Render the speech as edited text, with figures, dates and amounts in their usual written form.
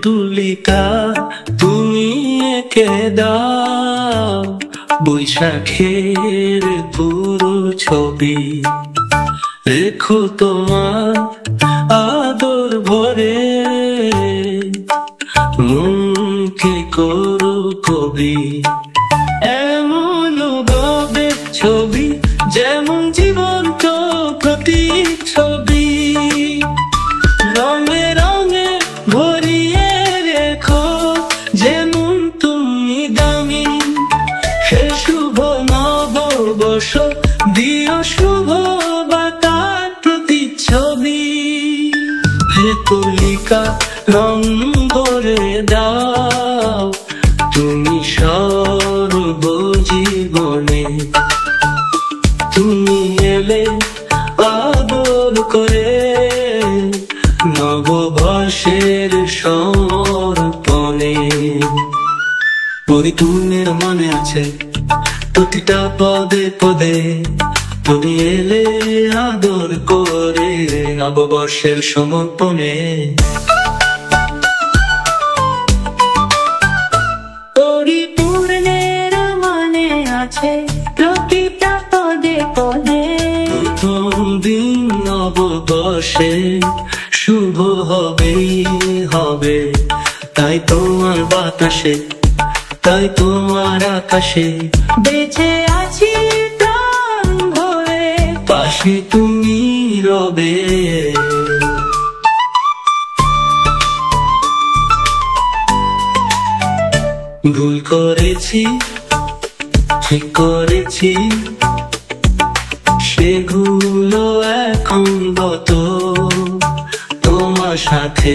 তুলিকা তুমি এঁকে দাও, বৈশাখের পুরো ছবি রেখো তোমার আদর ভরে, মনকে করো কবি। এমন ভাবে ছবি যেমন জীবন্ত প্রতিচ্ছবি, রঙে রঙে ভরিয়ে রেখো যেমন তুমি দামি। হে শুভ নববর্ষ দিও শুভ বাতার প্রতিচ্ছবি, হে তুলিকা রং ভরে দাও তুমি সর্বজীবনে। তুমি এলে আদর করে নববর্ষের সমর্পণে। পরিপূর্ণের মনে আছে প্রতিটা পদে পদে, তুমি এলে আদর করে নববর্ষের সমর্পণে। পরিপূর্ণের মনে আছে প্রতিটা পদে পদে, প্রথম দিন নববর্ষে শুভ হবেই হবে, তাই তোমার বাতাসে তাই তোমার আকাশে বেঁচে আছি প্রাণ ভরে, পাশে তুমি রবে। ভুল করেছি ঠিক করেছি, সেগুলো এখন গত, তোমার সাথে